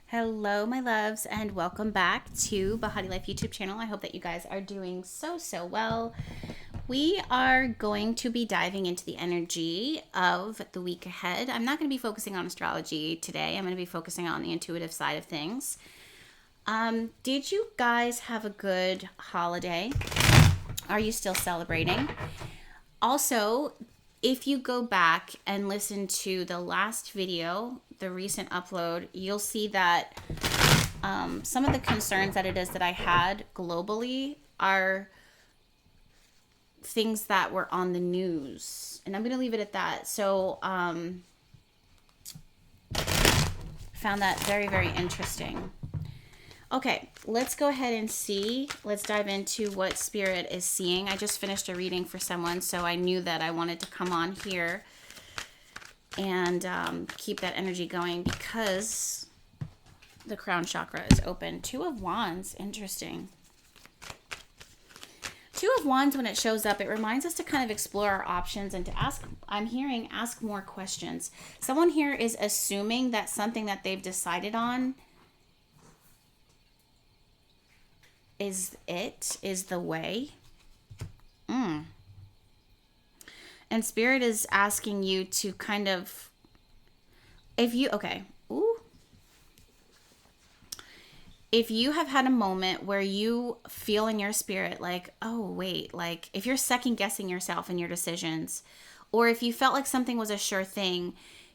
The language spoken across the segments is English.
Hello, my loves, and welcome back to BehatiLife YouTube channel. I hope that you guys are doing so well. We are going to be diving into the energy of the week ahead. I'm not going to be focusing on astrology today. I'm going to be focusing on the intuitive side of things. Did you guys have a good holiday? Are you still celebrating? Also, if you go back and listen to the last video, the recent upload, you'll see that some of the concerns that it is that I had globally are things that were on the news. And I'm going to leave it at that. So, found that very interesting. Okay, let's go ahead and see. Let's dive into what Spirit is seeing. I just finished a reading for someone, so I knew that I wanted to come on here and keep that energy going because the crown chakra is open. Two of Wands, interesting. Two of Wands, when it shows up, it reminds us to kind of explore our options and to ask, I'm hearing, ask more questions. Someone here is assuming that something that they've decided on is the way. And Spirit is asking you to kind of, if you have had a moment where you feel in your spirit like, oh wait, like if you're second guessing yourself and your decisions, or if you felt like something was a sure thing,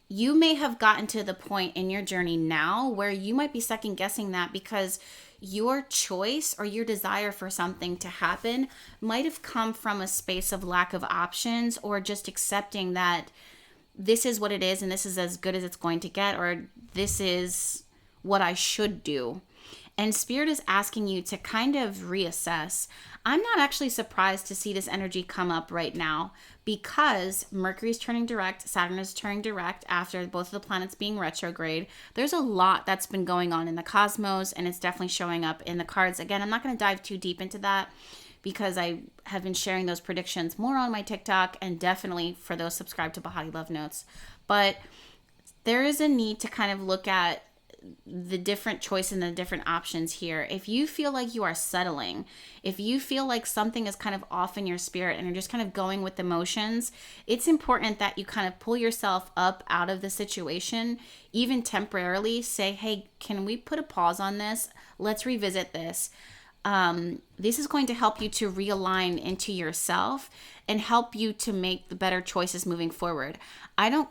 you may have gotten to the point in your journey now where you might be second guessing that because your choice or your desire for something to happen might have come from a space of lack of options, or just accepting that this is what it is and this is as good as it's going to get, or this is what I should do. And Spirit is asking you to kind of reassess. I'm not actually surprised to see this energy come up right now because Mercury's turning direct, Saturn is turning direct after both of the planets being retrograde. There's a lot that's been going on in the cosmos, and it's definitely showing up in the cards. Again, I'm not going to dive too deep into that because I have been sharing those predictions more on my TikTok, and definitely for those subscribed to Behati Love Notes. But there is a need to kind of look at the different choices and the different options here. If you feel like you are settling, if you feel like something is kind of off in your spirit and you're just kind of going with the motions, it's important that you kind of pull yourself up out of the situation, even temporarily. Say, hey, can we put a pause on this? Let's revisit this. This is going to help you to realign into yourself and help you to make the better choices moving forward. I do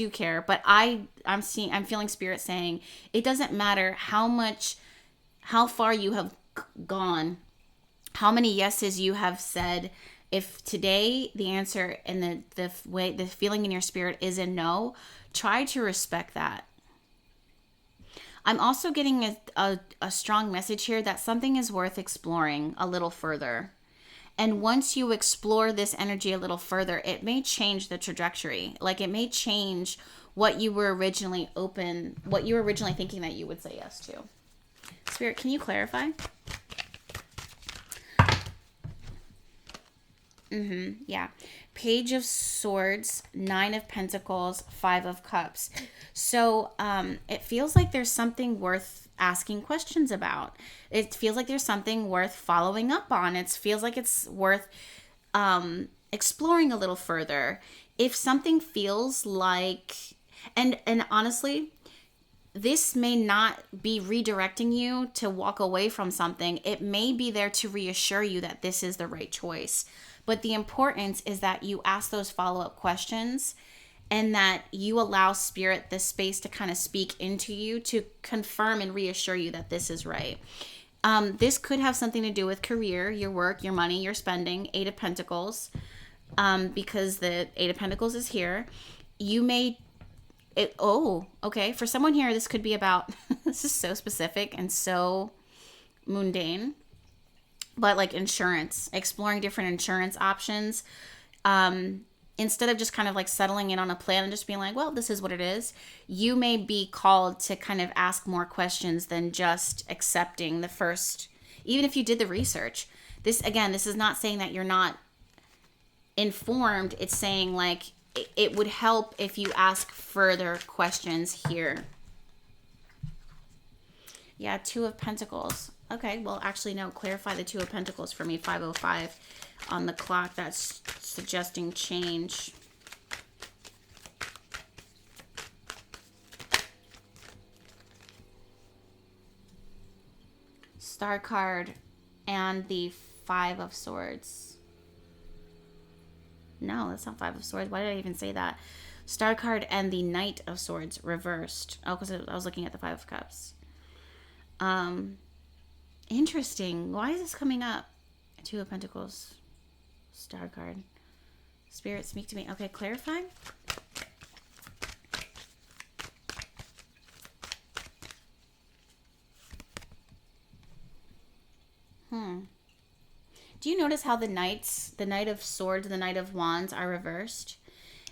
care, but I'm feeling Spirit saying it doesn't matter how far you have gone, how many yeses you have said. If today the answer and the feeling in your spirit is a no, try to respect that. I'm also getting a strong message here that something is worth exploring a little further. And once you explore this energy a little further, it may change the trajectory. Like it may change what you were originally thinking that you would say yes to. Spirit, can you clarify? Yeah. Page of Swords, 9 of Pentacles, 5 of Cups. So it feels like there's something worth asking questions about. It feels like there's something worth following up on. It feels like it's worth exploring a little further. If something feels like, and honestly, this may not be redirecting you to walk away from something. It may be there to reassure you that this is the right choice. But the importance is that you ask those follow-up questions and that you allow Spirit the space to kind of speak into you to confirm and reassure you that this is right. This could have something to do with career, your work, your money, your spending, 8 of Pentacles, because the 8 of Pentacles is here. For someone here, this could be about, this is so specific and so mundane, but like insurance, exploring different insurance options. Instead of just kind of like settling in on a plan and just being like, well, this is what it is, you may be called to kind of ask more questions than just accepting the first, even if you did the research. This is not saying that you're not informed. It's saying like it would help if you ask further questions here. Yeah, Two of Pentacles. Okay, well, actually, no, clarify the Two of Pentacles for me. 5:05 on the clock. That's suggesting change. Star card and the Five of Swords. No, that's not Five of Swords. Why did I even say that? Star card and the Knight of Swords reversed. Oh, because I was looking at the Five of Cups. Interesting. Why is this coming up? Two of Pentacles. Star card. Spirit, speak to me. Okay, clarify. Do you notice how the Knight of Swords, the Knight of Wands are reversed?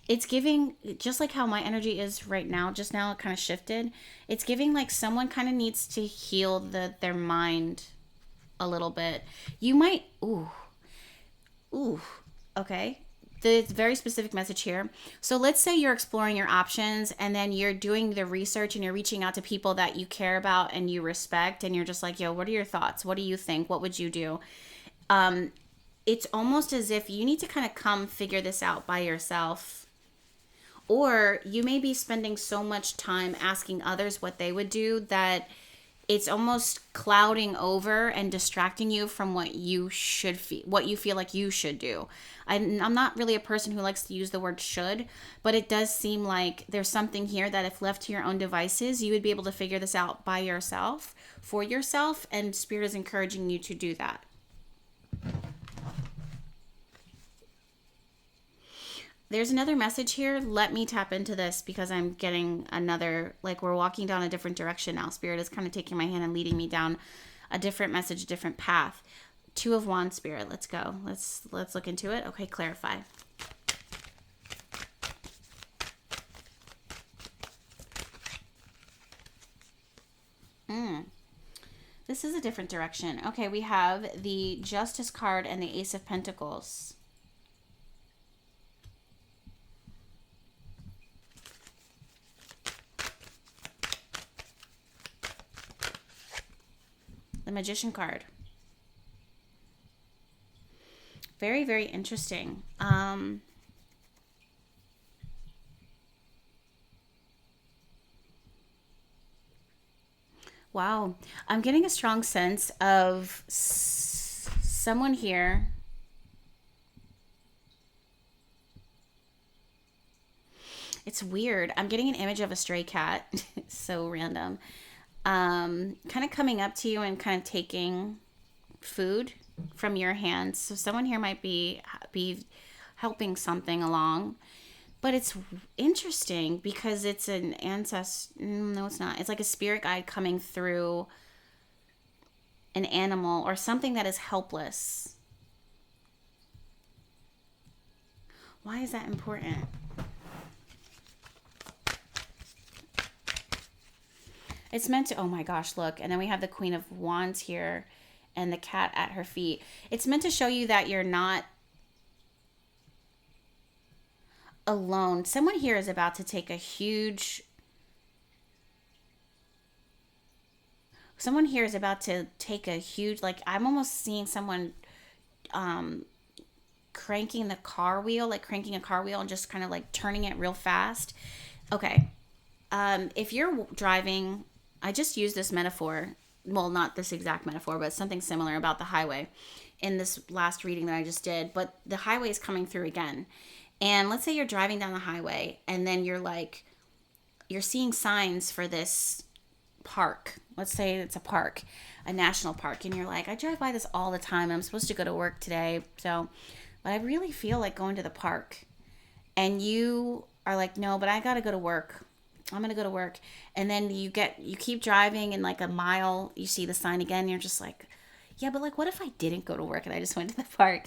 It's giving, just like how my energy is right now, just now it kind of shifted. It's giving like someone kind of needs to heal their mind a little bit. You might, okay. The very specific message here. So let's say you're exploring your options and then you're doing the research and you're reaching out to people that you care about and you respect. And you're just like, yo, what are your thoughts? What do you think? What would you do? It's almost as if you need to kind of come figure this out by yourself. Or you may be spending so much time asking others what they would do that it's almost clouding over and distracting you from what you should feel, what you feel like you should do. I'm not really a person who likes to use the word should, but it does seem like there's something here that if left to your own devices, you would be able to figure this out by yourself, for yourself, and Spirit is encouraging you to do that. There's another message here. Let me tap into this because I'm getting another, like we're walking down a different direction now. Spirit is kind of taking my hand and leading me down a different message, a different path. Two of Wands, Spirit. Let's go. Let's look into it. Okay, clarify. This is a different direction. Okay, we have the Justice card and the Ace of Pentacles. The Magician card. Very, very interesting. Wow. I'm getting a strong sense of someone here. It's weird. I'm getting an image of a stray cat. So random. Kind of coming up to you and kind of taking food from your hands. So someone here might be helping something along. But it's interesting because it's an ancestor. No, it's not. It's like a spirit guide coming through an animal or something that is helpless. Why is that important? It's meant to, oh my gosh, look. And then we have the Queen of Wands here and the cat at her feet. It's meant to show you that you're not alone. Someone here is about to take a huge... like, I'm almost seeing someone cranking the car wheel, like cranking a car wheel and just kind of like turning it real fast. Okay. If you're driving, I just used this metaphor. Well, not this exact metaphor, but something similar about the highway in this last reading that I just did. But the highway is coming through again. And let's say you're driving down the highway and then you're seeing signs for this park. Let's say it's a park, a national park. And you're like, I drive by this all the time. I'm supposed to go to work today. But I really feel like going to the park. And you are like, no, but I got to go to work. I'm going to go to work. And then you keep driving and like a mile, you see the sign again. And you're just like, yeah, but like, what if I didn't go to work and I just went to the park?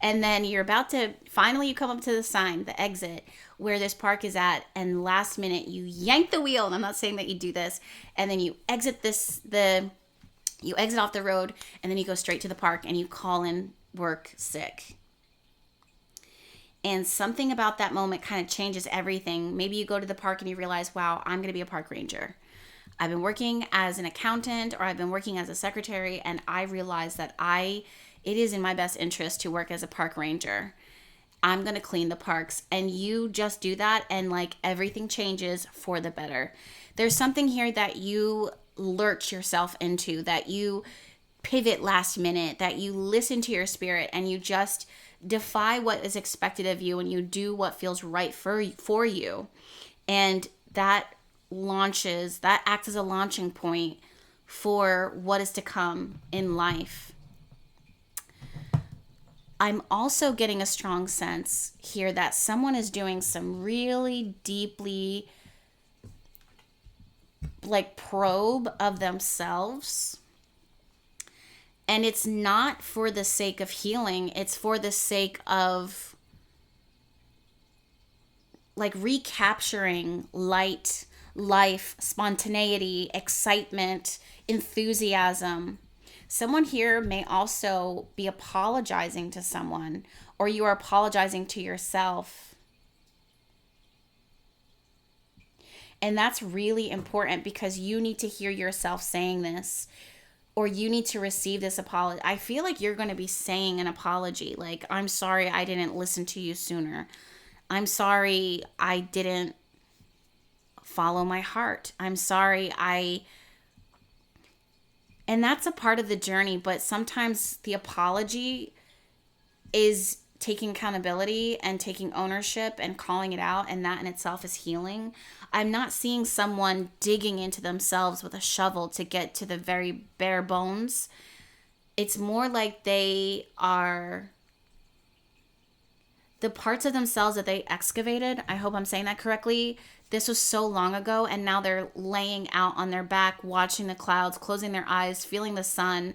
And then you're about to, finally you come up to the sign, the exit where this park is at. And last minute you yank the wheel. And I'm not saying that you do this. And then you exit you exit off the road and then you go straight to the park and you call in work sick. And something about that moment kind of changes everything. Maybe you go to the park and you realize, wow, I'm going to be a park ranger. I've been working as an accountant or I've been working as a secretary, and I realized that it is in my best interest to work as a park ranger. I'm going to clean the parks, and you just do that, and like everything changes for the better. There's something here that you lurch yourself into, that you pivot last minute, that you listen to your spirit and you just defy what is expected of you and you do what feels right for you. And that acts as a launching point for what is to come in life. I'm also getting a strong sense here that someone is doing some really deeply like probe of themselves. And it's not for the sake of healing. It's for the sake of like recapturing light, life, spontaneity, excitement, enthusiasm. Someone here may also be apologizing to someone, or you are apologizing to yourself. And that's really important because you need to hear yourself saying this, or you need to receive this apology. I feel like you're going to be saying an apology. Like, I'm sorry I didn't listen to you sooner. I'm sorry I didn't follow my heart. I'm sorry and that's a part of the journey, but sometimes the apology is taking accountability and taking ownership and calling it out, and that in itself is healing. I'm not seeing someone digging into themselves with a shovel to get to the very bare bones. It's more like they are the parts of themselves that they excavated. I hope I'm saying that correctly. This was so long ago, and now they're laying out on their back, watching the clouds, closing their eyes, feeling the sun,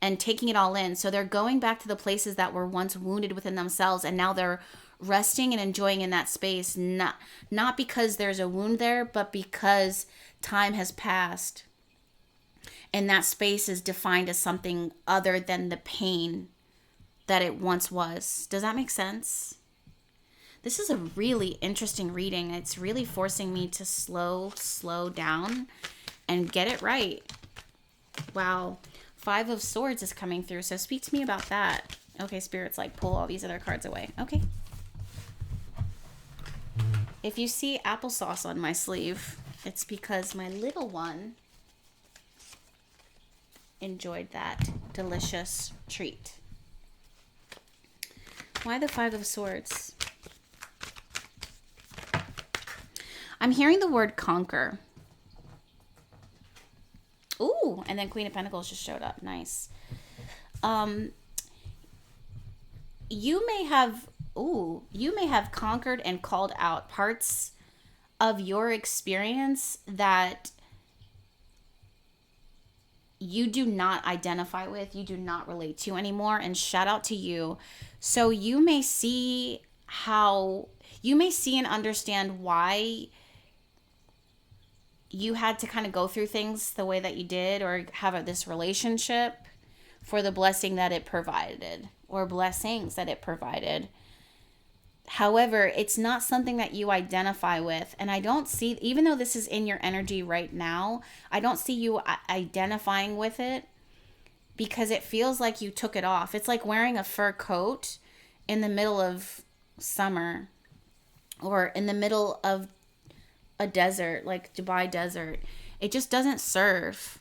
and taking it all in. So they're going back to the places that were once wounded within themselves, and now they're resting and enjoying in that space, not because there's a wound there, but because time has passed. And that space is defined as something other than the pain that it once was. Does that make sense? This is a really interesting reading. It's really forcing me to slow down and get it right. Wow. 5 of Swords is coming through. So speak to me about that. Okay, Spirit's like, pull all these other cards away. Okay. If you see applesauce on my sleeve, it's because my little one enjoyed that delicious treat. Why the 5 of Swords? I'm hearing the word conquer. Ooh, and then Queen of Pentacles just showed up. Nice. You may have conquered and called out parts of your experience that you do not identify with, you do not relate to anymore, and shout out to you. So you may see and understand why you had to kind of go through things the way that you did, or have this relationship for the blessing that it provided, or blessings that it provided. However, it's not something that you identify with. And I don't see, even though this is in your energy right now, I don't see you identifying with it because it feels like you took it off. It's like wearing a fur coat in the middle of summer or in the middle of a desert, like Dubai desert. It just doesn't serve.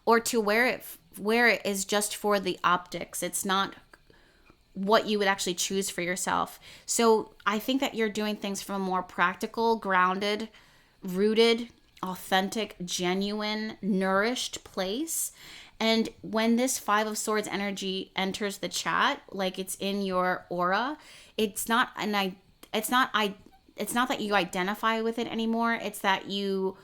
Or to wear it is just for the optics. It's not what you would actually choose for yourself. So I think that you're doing things from a more practical, grounded, rooted, authentic, genuine, nourished place. And when this 5 of Swords energy enters the chat, like it's in your aura, it's not that you identify with it anymore. It's that you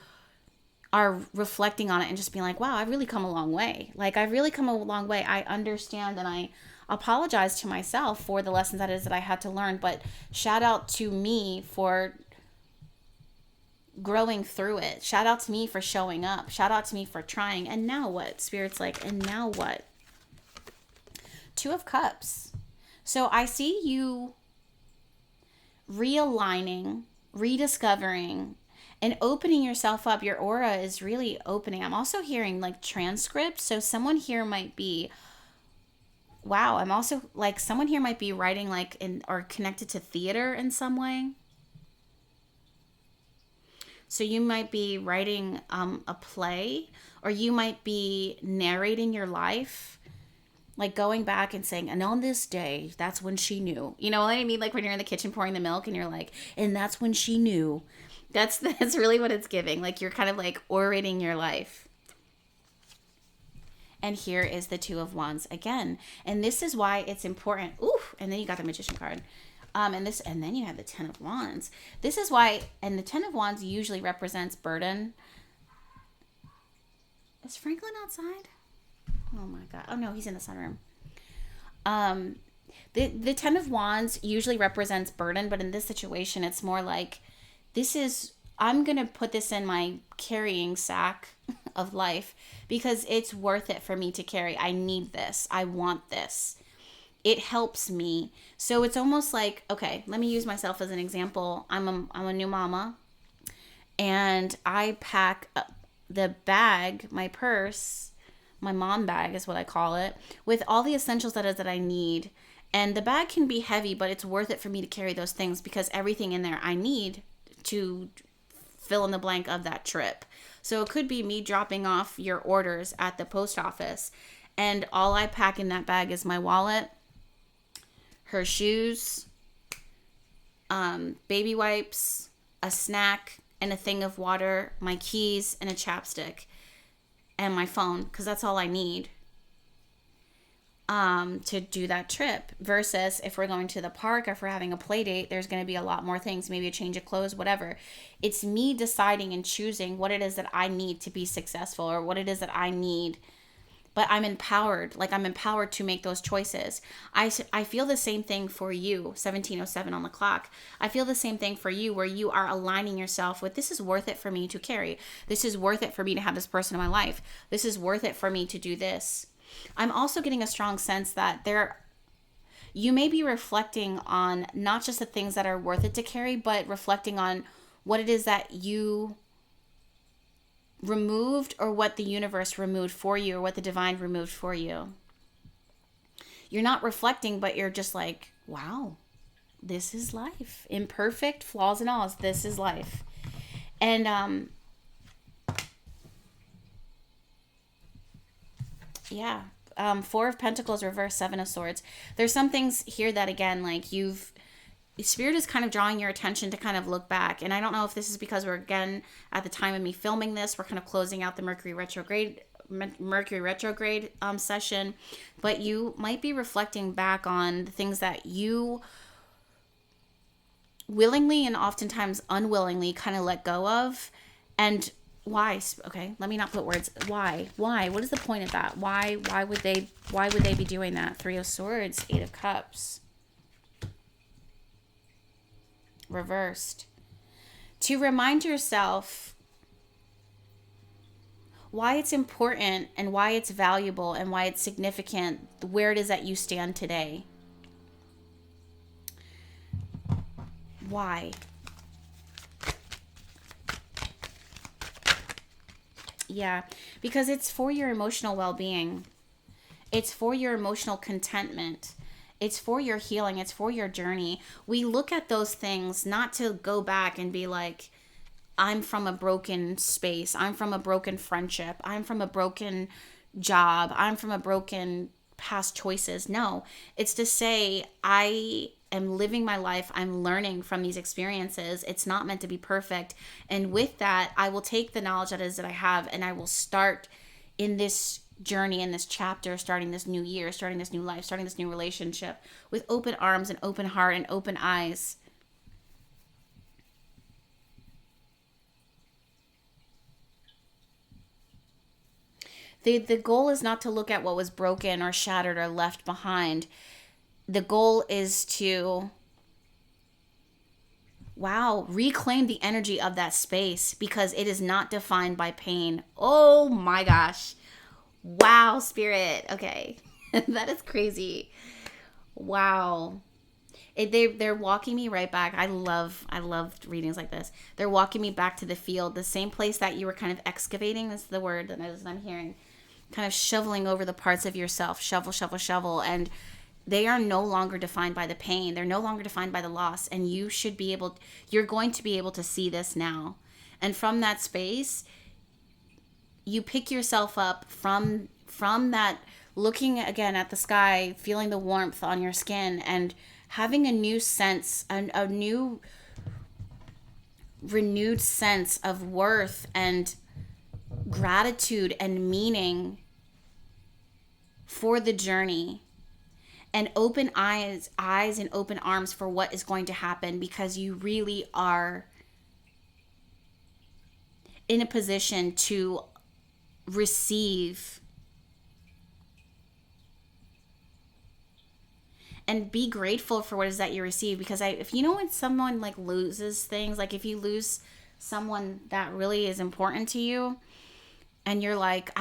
are reflecting on it and just being like, wow, I've really come a long way. Like, I've really come a long way. I understand, and I apologize to myself for the lessons that I had to learn. But shout out to me for growing through it. Shout out to me for showing up. Shout out to me for trying. And now what? Spirit's like, and now what? 2 of Cups. So I see you realigning, rediscovering, And opening yourself up, your aura is really opening. I'm also hearing like transcripts. So someone here might be, wow, I'm also like, someone here might be writing like in or connected to theater in some way. So you might be writing a play, or you might be narrating your life, like going back and saying, and on this day, that's when she knew. You know what I mean? Like when you're in the kitchen pouring the milk and you're like, and that's when she knew. That's really what it's giving. Like you're kind of like orating your life. And here is the Two of Wands again. And this is why it's important. Ooh, and then you got the Magician card. And then you have the Ten of Wands. This is why, and the Ten of Wands usually represents burden. Is Franklin outside? Oh my God. Oh no, he's in the sunroom. The Ten of Wands usually represents burden, but in this situation, it's more like, I'm going to put this in my carrying sack of life because it's worth it for me to carry. I need this. I want this. It helps me. So it's almost like, okay, let me use myself as an example. I'm a new mama, and I pack the bag, my purse, my mom bag is what I call it, with all the essentials that I need. And the bag can be heavy, but it's worth it for me to carry those things because everything in there I need to fill in the blank of that trip. So it could be me dropping off your orders at the post office, and all I pack in that bag is my wallet, her shoes, baby wipes, a snack, and a thing of water, my keys, and a chapstick, and my phone, because that's all I need to do that trip. Versus if we're going to the park, if we're having a play date, there's going to be a lot more things, maybe a change of clothes, whatever. It's me deciding and choosing what it is that I need to be successful, or what it is that I need. But I'm empowered. Like, I'm empowered to make those choices. I feel the same thing for you, 1707 on the clock. I feel the same thing for you, where you are aligning yourself with, this is worth it for me to carry. This is worth it for me to have this person in my life. This is worth it for me to do this. I'm also getting a strong sense that you may be reflecting on not just the things that are worth it to carry, but reflecting on what it is that you removed, or what the universe removed for you, or what the divine removed for you. You're not reflecting, but you're just like, wow, this is life. Imperfect, flaws and all, this is life. And yeah. Four of Pentacles reverse, Seven of Swords. There's some things here that, again, like Spirit is kind of drawing your attention to kind of look back. And I don't know if this is because we're, again, at the time of me filming this, we're kind of closing out the Mercury retrograde session. But you might be reflecting back on the things that you willingly and oftentimes unwillingly kind of let go of. And why? Okay, let me not put words. Why? What is the point of that? Why would they be doing that? Three of Swords, Eight of Cups. Reversed. To remind yourself why it's important and why it's valuable and why it's significant, where it is that you stand today. Why? Yeah, because it's for your emotional well-being. It's for your emotional contentment. It's for your healing. It's for your journey. We look at those things not to go back and be like, I'm from a broken space. I'm from a broken friendship. I'm from a broken job. I'm from a broken past choices. No, it's to say, I am living my life. I'm learning from these experiences. It's not meant to be perfect. And with that, I will take the knowledge that is that I have, and I will start in this journey, in this chapter, starting this new year, starting this new life, starting this new relationship with open arms and open heart and open eyes. The goal is not to look at what was broken or shattered or left behind. The goal is to, reclaim the energy of that space, because it is not defined by pain. Oh my gosh. Wow, Spirit. Okay. That is crazy. Wow. They're walking me right back. I love readings like this. They're walking me back to the field, the same place that you were kind of excavating. That's the word that I'm hearing. Kind of shoveling over the parts of yourself. Shovel, shovel, shovel. And they are no longer defined by the pain. They're no longer defined by the loss. And you're going to be able to see this now. And from that space, you pick yourself up from that, looking again at the sky, feeling the warmth on your skin, and having a new sense, a new renewed sense of worth and gratitude and meaning for the journey, and open eyes and open arms for what is going to happen, because you really are in a position to receive and be grateful for what it is that you receive. Because if you know, when someone like loses things, like if you lose someone that really is important to you, and you're like,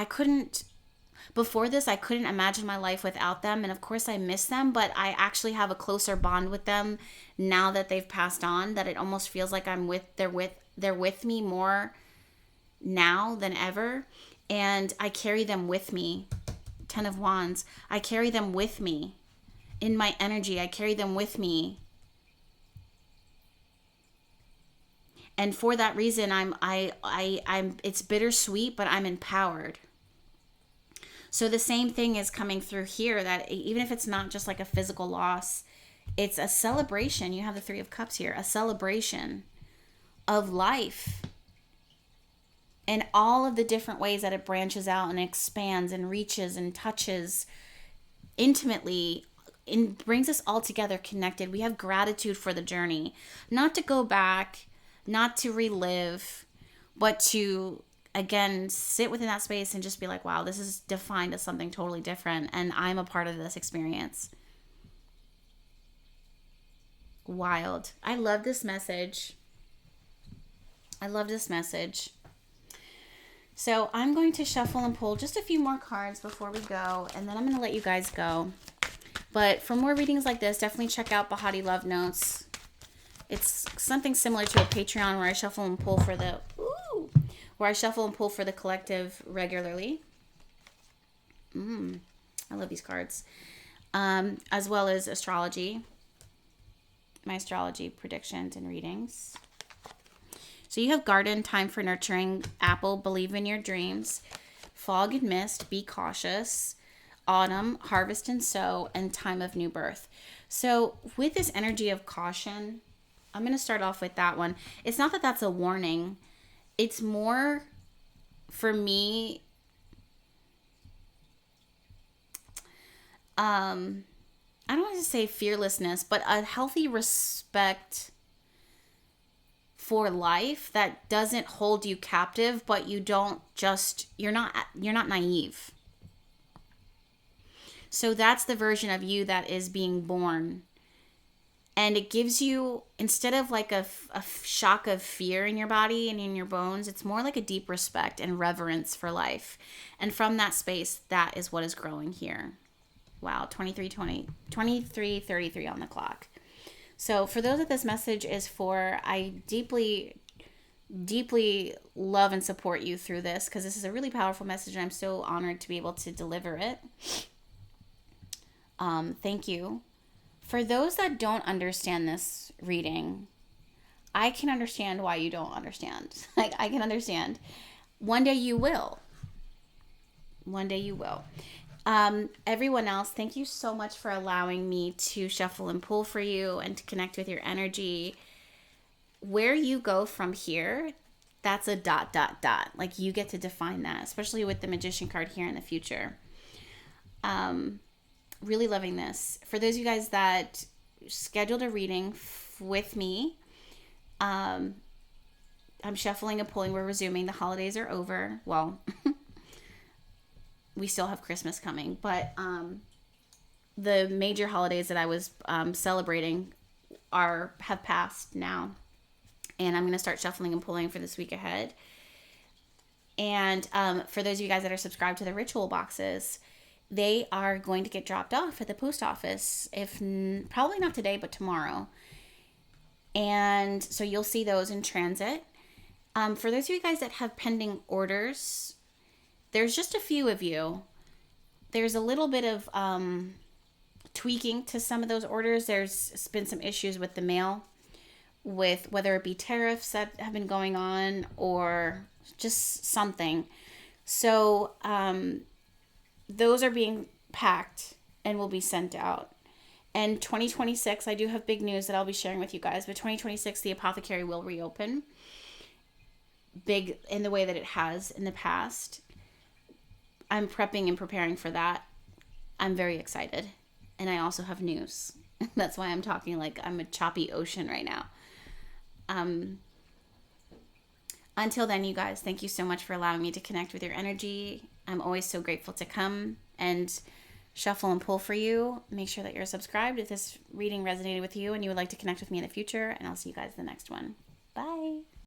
before this, I couldn't imagine my life without them. And of course I miss them, but I actually have a closer bond with them now that they've passed on, that it almost feels like they're with me more now than ever. And I carry them with me. 10 of Wands. I carry them with me. In my energy, I carry them with me. And for that reason, I'm it's bittersweet, but I'm empowered. So the same thing is coming through here, that even if it's not just like a physical loss, it's a celebration. You have the 3 of Cups here, a celebration of life and all of the different ways that it branches out and expands and reaches and touches intimately, and brings us all together connected. We have gratitude for the journey, not to go back, not to relive, but to, again, sit within that space and just be like, wow, this is defined as something totally different, and I'm a part of this experience. Wild. I love this message. So I'm going to shuffle and pull just a few more cards before we go, and then I'm going to let you guys go. But for more readings like this, definitely check out Behati Love Notes. It's something similar to a Patreon where I shuffle and pull for the collective regularly. I love these cards. As well as astrology. My astrology predictions and readings. So you have Garden, Time for Nurturing, Apple, Believe in Your Dreams, Fog and Mist, Be Cautious, Autumn, Harvest and Sow, and Time of New Birth. So with this energy of caution, I'm going to start off with that one. It's not that that's a warning. It's more, for me, I don't want to say fearlessness, but a healthy respect for life that doesn't hold you captive, but you're not naive. So that's the version of you that is being born. And it gives you, instead of like a shock of fear in your body and in your bones, it's more like a deep respect and reverence for life. And from that space, that is what is growing here. Wow, 23:33 on the clock. So for those that this message is for, I deeply, deeply love and support you through this, because this is a really powerful message and I'm so honored to be able to deliver it. Thank you. For those that don't understand this reading, I can understand why you don't understand. Like, I can understand. One day you will. Everyone else, thank you so much for allowing me to shuffle and pull for you and to connect with your energy. Where you go from here, that's a ... Like, you get to define that, especially with the Magician card here in the future. Really loving this. For those of you guys that scheduled a reading with me, I'm shuffling and pulling. We're resuming. The holidays are over. Well, we still have Christmas coming, but the major holidays that I was celebrating have passed now, and I'm going to start shuffling and pulling for this week ahead. And for those of you guys that are subscribed to the ritual boxes, they are going to get dropped off at the post office, probably not today, but tomorrow. And so you'll see those in transit. For those of you guys that have pending orders, there's just a few of you. There's a little bit of tweaking to some of those orders. There's been some issues with the mail, with whether it be tariffs that have been going on or just something. So those are being packed and will be sent out. And 2026, I do have big news that I'll be sharing with you guys. But 2026, the apothecary will reopen. Big in the way that it has in the past. I'm prepping and preparing for that. I'm very excited. And I also have news. That's why I'm talking like I'm a choppy ocean right now. Until then, you guys, thank you so much for allowing me to connect with your energy. I'm always so grateful to come and shuffle and pull for you. Make sure that you're subscribed if this reading resonated with you and you would like to connect with me in the future. And I'll see you guys in the next one.